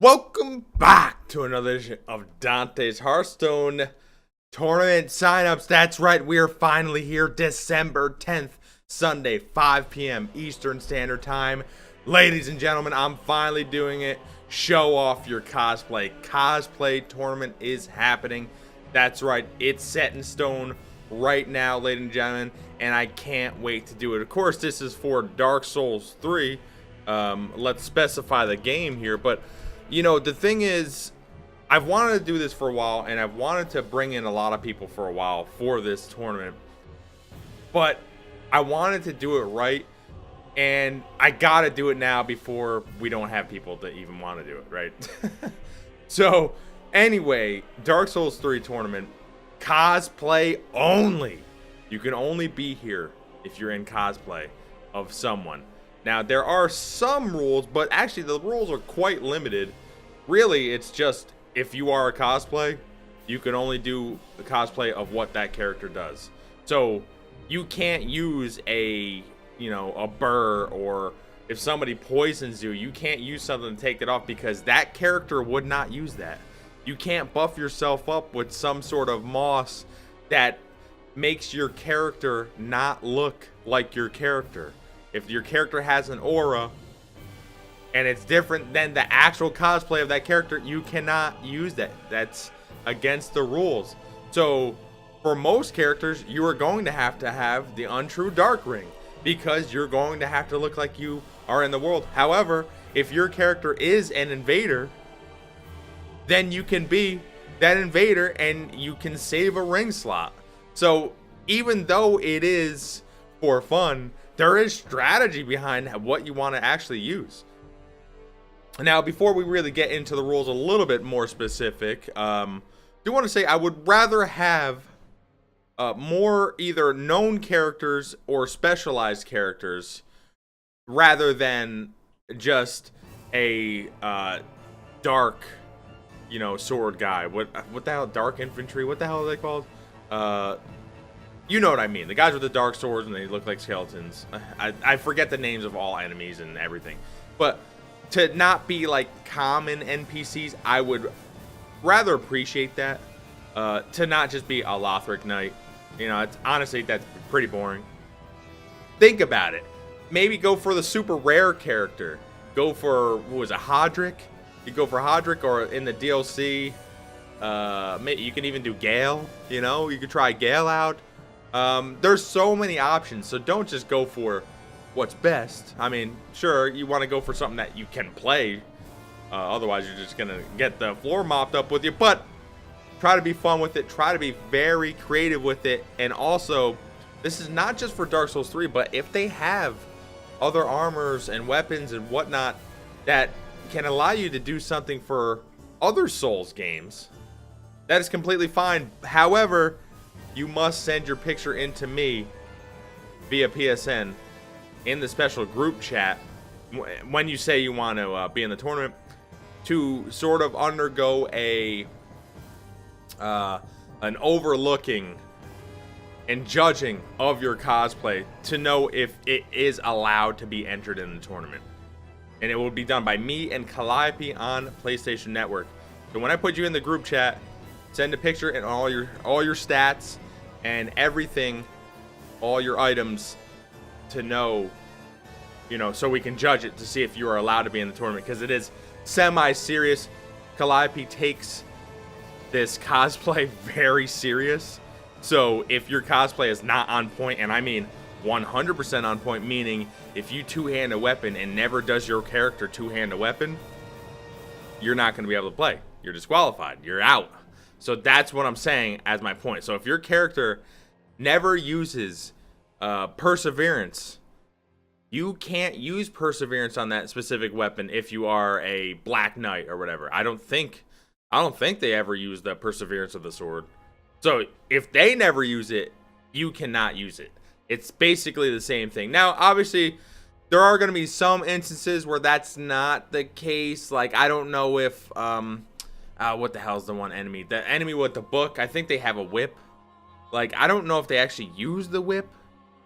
Welcome back to another edition of Dante's Hearthstone Tournament signups. That's right, we are finally here, December 10th, Sunday, 5 p.m. Eastern Standard Time. Ladies and gentlemen, I'm finally doing it. Show off your cosplay. Cosplay tournament is happening. That's right, it's set in stone right now, ladies and gentlemen, and I can't wait to do it. Of course, this is for Dark Souls 3. Let's specify the game here, but you know, the thing is, I've wanted to do this for a while, and I've wanted to bring in a lot of people for a while for this tournament, but I wanted to do it right, and I gotta do it now before we don't have people that even want to do it, right? So, anyway, Dark Souls 3 tournament, cosplay only. You can only be here if you're in cosplay of someone. Now, there are some rules, but actually the rules are quite limited. Really, it's just if you are a cosplay, you can only do the cosplay of what that character does. So you can't use a burr, or if somebody poisons you, you can't use something to take it off because that character would not use that. You can't buff yourself up with some sort of moss that makes your character not look like your character. If your character has an aura and it's different than the actual cosplay of that character, you cannot use that. That's against the rules. So for most characters, you are going to have the untrue dark ring because you're going to have to look like you are in the world. However, if your character is an invader, then you can be that invader and you can save a ring slot. So even though it is for fun, there is strategy behind what you want to actually use. Now, before we really get into the rules a little bit more specific, do want to say I would rather have more either known characters or specialized characters rather than just a dark, sword guy. What the hell? Dark infantry? What the hell are they called? You know what I mean. The guys with the dark swords and they look like skeletons. I forget the names of all enemies and everything. But to not be like common NPCs, I would rather appreciate that. To not just be a Lothric Knight. Honestly, that's pretty boring. Think about it. Maybe go for the super rare character. Go for, what was it, Hodrick? You go for Hodrick, or in the DLC, you can even do Gale. You could try Gale out. There's so many options, so don't just go for what's best. I mean, sure, you want to go for something that you can play, otherwise you're just gonna get the floor mopped up with you, but try to be fun with it, try to be very creative with it. And also, this is not just for Dark Souls 3, but if they have other armors and weapons and whatnot that can allow you to do something for other Souls games, that is completely fine. However, you must send your picture in to me via PSN in the special group chat when you say you want to be in the tournament, to sort of undergo an overlooking and judging of your cosplay to know if it is allowed to be entered in the tournament. And it will be done by me and Calliope on PlayStation Network. So when I put you in the group chat, send a picture and all your stats and everything, all your items, to know, so we can judge it to see if you are allowed to be in the tournament, because it is semi-serious. Calliope takes this cosplay very serious. So if your cosplay is not on point, and I mean 100% on point, meaning if you two-hand a weapon and never does your character two-hand a weapon, you're not going to be able to play. You're disqualified. You're out. So that's what I'm saying as my point. So if your character never uses perseverance, you can't use perseverance on that specific weapon if you are a Black Knight or whatever. I don't think they ever use the perseverance of the sword. So if they never use it, you cannot use it. It's basically the same thing. Now, obviously, there are going to be some instances where that's not the case. Like, I don't know if what the hell's the one enemy? The enemy with the book, I think they have a whip. Like, I don't know if they actually use the whip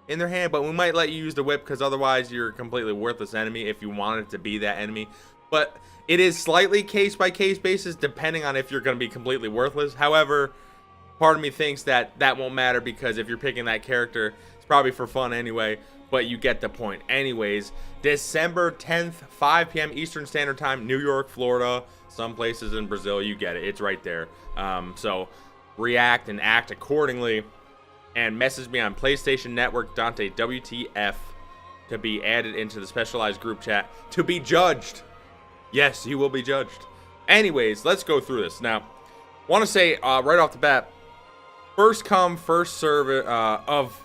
in their hand, but we might let you use the whip because otherwise you're a completely worthless enemy if you wanted to be that enemy. but it is slightly case by case basis depending on if you're going to be completely worthless. However, part of me thinks that that won't matter because if you're picking that character, it's probably for fun anyway, but you get the point. Anyways, December 10th, 5 p.m. Eastern Standard Time, New York, Florida, some places in Brazil, you get it. It's right there. So react and act accordingly, and message me on PlayStation Network Dante WTF to be added into the specialized group chat to be judged. Yes, you will be judged. Anyways, let's go through this. Now, want to say right off the bat, first come, first serve of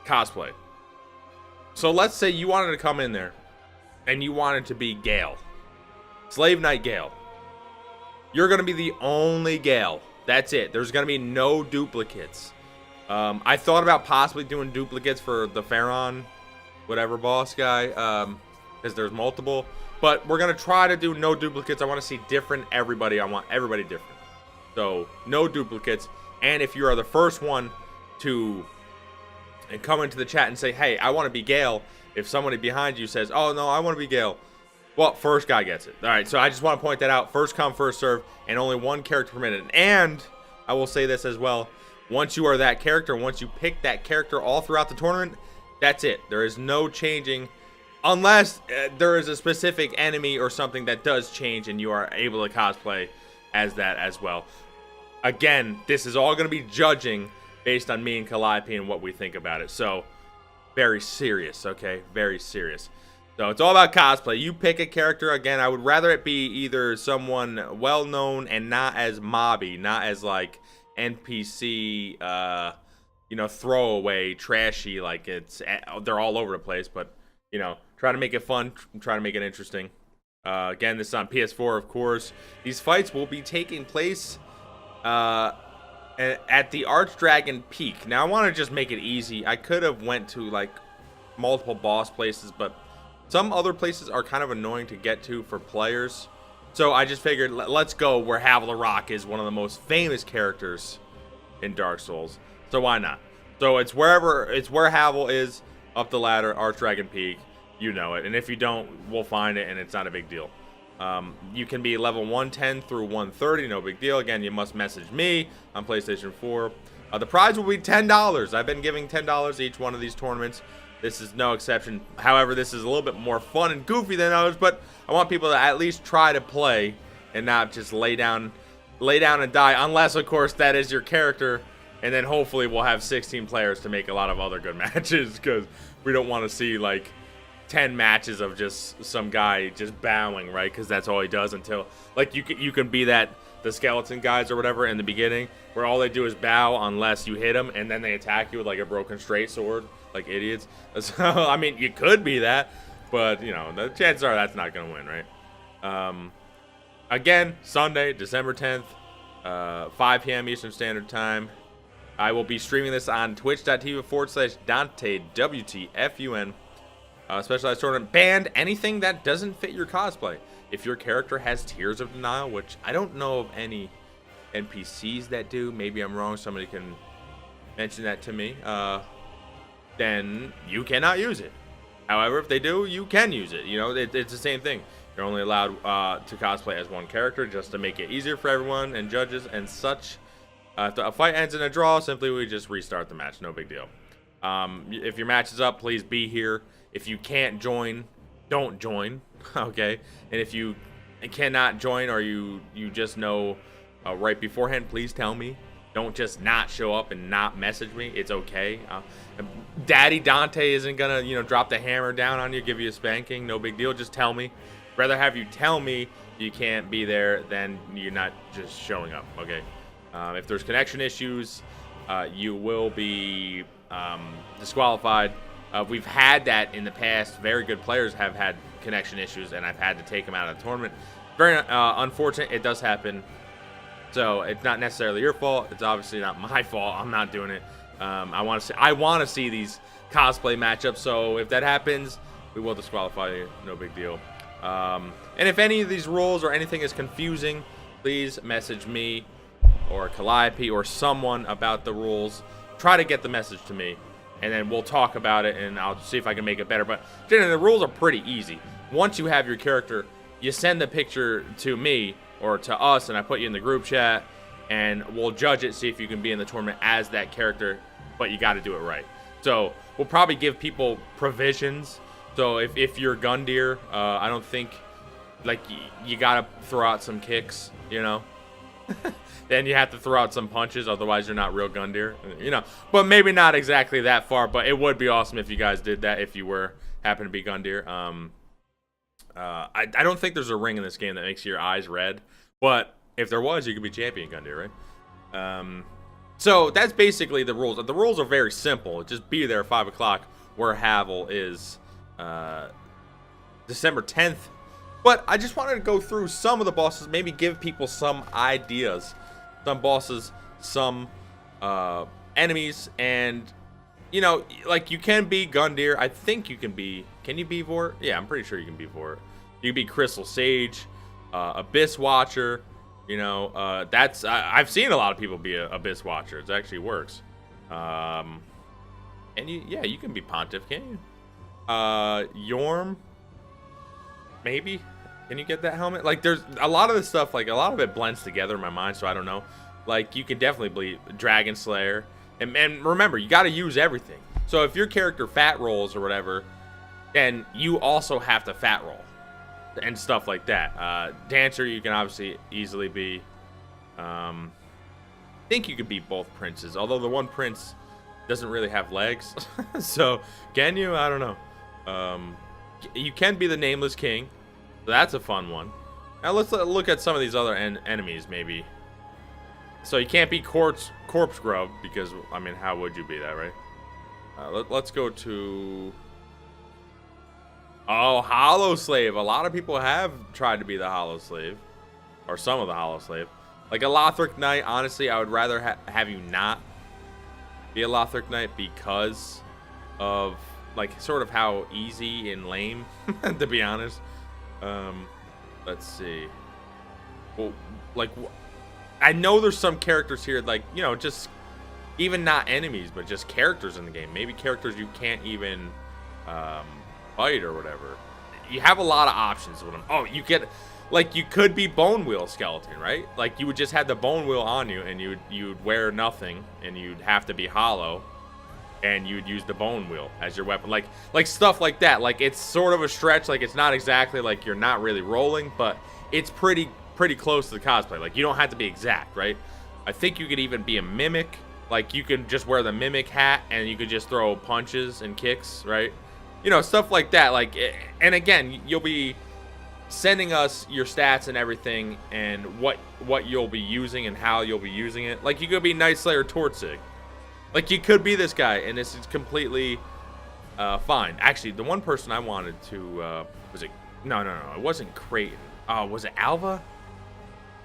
cosplay. So let's say you wanted to come in there and you wanted to be Gale. Slave Knight Gale. You're going to be the only Gale. That's it. There's going to be no duplicates. I thought about possibly doing duplicates for the Pharaon, whatever boss guy, because there's multiple. But we're going to try to do no duplicates. I want to see different everybody. I want everybody different. So, no duplicates. And if you are the first one to come into the chat and say, hey, I want to be Gale, if somebody behind you says, oh, no, I want to be Gale, well, first guy gets it. All right, so I just want to point that out. First come, first serve, and only one character per minute. And I will say this as well. Once you are that character, once you pick that character all throughout the tournament, that's it. There is no changing unless there is a specific enemy or something that does change and you are able to cosplay as that as well. Again, this is all going to be judging based on me and Calliope and what we think about it. So, very serious, okay? Very serious. So, it's all about cosplay. You pick a character. Again, I would rather it be either someone well-known and not as mobby, not as, like, NPC, you know, throwaway, trashy, like they're all over the place, but, you know, try to make it fun, try to make it interesting. Again, this is on PS4, of course. These fights will be taking place at the Archdragon Peak. Now, I want to just make it easy. I could have went to, like, multiple boss places, but some other places are kind of annoying to get to for players. So I just figured, let's go where Havel is one of the most famous characters in Dark Souls. So why not? So it's where Havel is, up the ladder, Archdragon Peak. You know it. And if you don't, we'll find it, and it's not a big deal. You can be level 110 through 130, no big deal. Again, you must message me on PlayStation 4. The prize will be $10. I've been giving $10 each one of these tournaments. This is no exception. However, this is a little bit more fun and goofy than others, but I want people to at least try to play and not just lay down and die, unless, of course, that is your character, and then hopefully we'll have 16 players to make a lot of other good matches, because we don't want to see, like, 10 matches of just some guy just bowing, right? Because that's all he does until, like, you can be the skeleton guys or whatever in the beginning, where all they do is bow unless you hit them, and then they attack you with, like, a broken straight sword, like idiots. So, I mean, you could be that, but, you know, the chances are that's not going to win, right? Again, Sunday, December 10th, 5 p.m. Eastern Standard Time. I will be streaming this on twitch.tv/DanteWTFUN. Specialized tournament. Banned anything that doesn't fit your cosplay. If your character has Tears of Denial, which I don't know of any NPCs that do. Maybe I'm wrong. Somebody can mention that to me. Then you cannot use it. However, if they do, you can use it. You know, it's the same thing. You're only allowed to cosplay as one character just to make it easier for everyone and judges and such. If a fight ends in a draw, simply we just restart the match. No big deal. If your match is up, please be here. If you can't join, don't join. Okay? And if you cannot join or you just know right beforehand, please tell me. Don't just not show up and not message me. It's okay. Daddy Dante isn't gonna, you know, drop the hammer down on you, give you a spanking. No big deal. Just tell me. Rather have you tell me you can't be there than you're not just showing up. Okay. If there's connection issues, you will be disqualified. We've had that in the past. Very good players have had connection issues, and I've had to take them out of the tournament. Very unfortunate. It does happen. So it's not necessarily your fault. It's obviously not my fault. I'm not doing it. I want to see these cosplay matchups. So if that happens, we will disqualify you. No big deal. And if any of these rules or anything is confusing, please message me or Calliope or someone about the rules. Try to get the message to me, and then we'll talk about it, and I'll see if I can make it better. But generally, the rules are pretty easy. Once you have your character you send the picture to me or to us, and I put you in the group chat, and we'll judge it, see if you can be in the tournament as that character, but you got to do it right. So we'll probably give people provisions. So if you're Gundyr, I don't think, like, you got to throw out some kicks, you know? Then you have to throw out some punches, otherwise you're not real Gundyr, you know. But maybe not exactly that far, but it would be awesome if you guys did that, if you happen to be Gundyr. I don't think there's a ring in this game that makes your eyes red, but if there was, you could be champion Gundyr, right? So that's basically the rules. The rules are very simple. Just be there at 5 o'clock where Havel is December 10th. But I just wanted to go through some of the bosses, maybe give people some ideas, some bosses, some enemies, and, you know, like, you can be Gundyr. I think you can be Vort? Yeah, I'm pretty sure you can be Vort. You can be Crystal Sage, Abyss Watcher, you know, I've seen a lot of people be a Abyss Watcher. It actually works. And you can be Pontiff, can't you? Yorm, maybe. Can you get that helmet? Like, there's a lot of this stuff, like, a lot of it blends together in my mind, so I don't know. Like, you can definitely be Dragon Slayer. And remember, you got to use everything. So if your character fat rolls or whatever, then you also have to fat roll and stuff like that. Dancer, you can obviously easily be. I think you could be both princes, although the one prince doesn't really have legs. So can you? I don't know. You can be the Nameless King. So that's a fun one. Now let's look at some of these other enemies, maybe. So you can't be Corpse Grub, because, I mean, how would you be that, right? Let's go to... Oh, Hollow Slave. A lot of people have tried to be the Hollow Slave. Or some of the Hollow Slave. Like a Lothric Knight, honestly, I would rather have you not be a Lothric Knight because of, like, sort of how easy and lame, to be honest. Let's see. Well, like, I know there's some characters here, like, you know, just even not enemies, but just characters in the game. Maybe characters you can't even fight or whatever. You have a lot of options with them. Oh, you get, like, you could be Bone Wheel Skeleton, right? Like, you would just have the Bone Wheel on you, and you'd wear nothing, and you'd have to be hollow, and you'd use the Bone Wheel as your weapon. Like stuff like that. Like, it's sort of a stretch. Like, it's not exactly like you're not really rolling, but it's pretty close to the cosplay. Like, you don't have to be exact, right? I think you could even be a Mimic. Like, you could just wear the Mimic hat, and you could just throw punches and kicks, right? You know, stuff like that. Like, and again, you'll be sending us your stats and everything, and what you'll be using and how you'll be using it. Like, you could be Night Slayer Tortzig. Like, you could be this guy, and this is completely fine. Actually, the one person I wanted to was it? No, it wasn't Creighton. Was it Alva?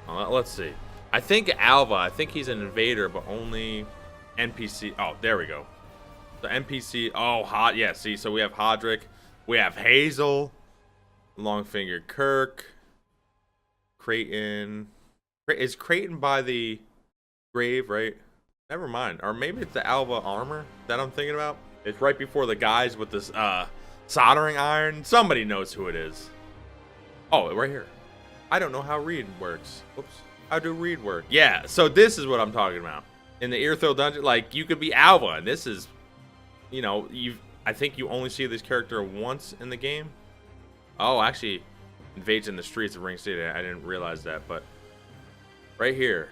Let's see. I think Alva. I think he's an invader, but only NPC. Oh, there we go. The NPC. Oh, yeah. See, so we have Hodrick, we have Hazel, Longfinger Kirk, Creighton. Is Creighton by the grave, right? Never mind. Or maybe it's the Alva armor that I'm thinking about. It's right before the guys with this soldering iron. Somebody knows who it is. Oh, right here. I don't know how read works. Oops. How do read work? Yeah, so this is what I'm talking about. In the Earthil dungeon, like, you could be Alva, and this is, you know, I think you only see this character once in the game. Oh, actually, invades in the streets of Ring City. I didn't realize that, but right here.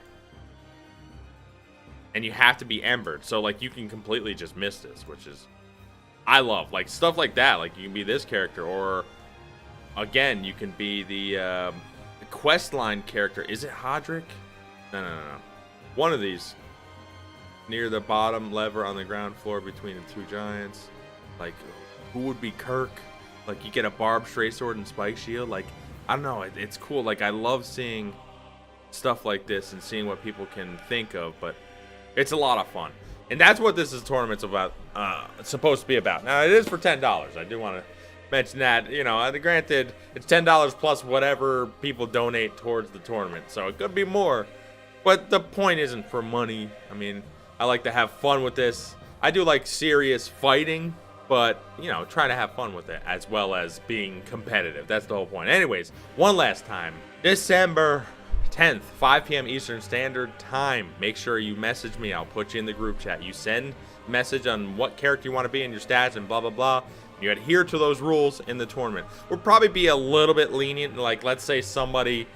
And you have to be embered, so, like, you can completely just miss this, which is, I love. Like, stuff like that. Like, you can be this character, or, again, you can be the questline character. Is it Hodrick? No. One of these. Near the bottom lever on the ground floor between the two giants. Like, who would be Kirk? Like, you get a barbed straight sword and spike shield. Like, I don't know. It's cool. Like, I love seeing stuff like this and seeing what people can think of, but it's a lot of fun. And that's what this tournament's about. It's supposed to be about. Now, it is for $10. I do want to mention that. You know, granted, it's $10 plus whatever people donate towards the tournament. So it could be more. But the point isn't for money. I mean, I like to have fun with this. I do like serious fighting, but, you know, trying to have fun with it as well as being competitive. That's the whole point. Anyways, one last time. December 10th, 5 p.m. Eastern Standard Time. Make sure you message me. I'll put you in the group chat. You send message on what character you want to be in your stats and blah, blah, blah. You adhere to those rules in the tournament. We'll probably be a little bit lenient. Like, let's say somebody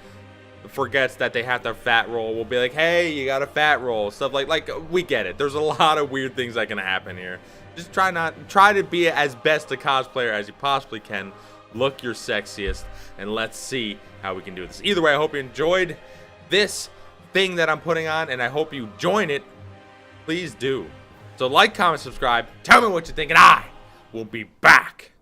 forgets that they have to fat roll. We'll be like, hey, you got a fat roll. Stuff like we get it. There's a lot of weird things that can happen here. Just try to be as best a cosplayer as you possibly can. Look your sexiest, and let's see how we can do this. Either way, I hope you enjoyed this thing that I'm putting on, and I hope you join it. Please do. So like, comment, subscribe. Tell me what you think, and I will be back.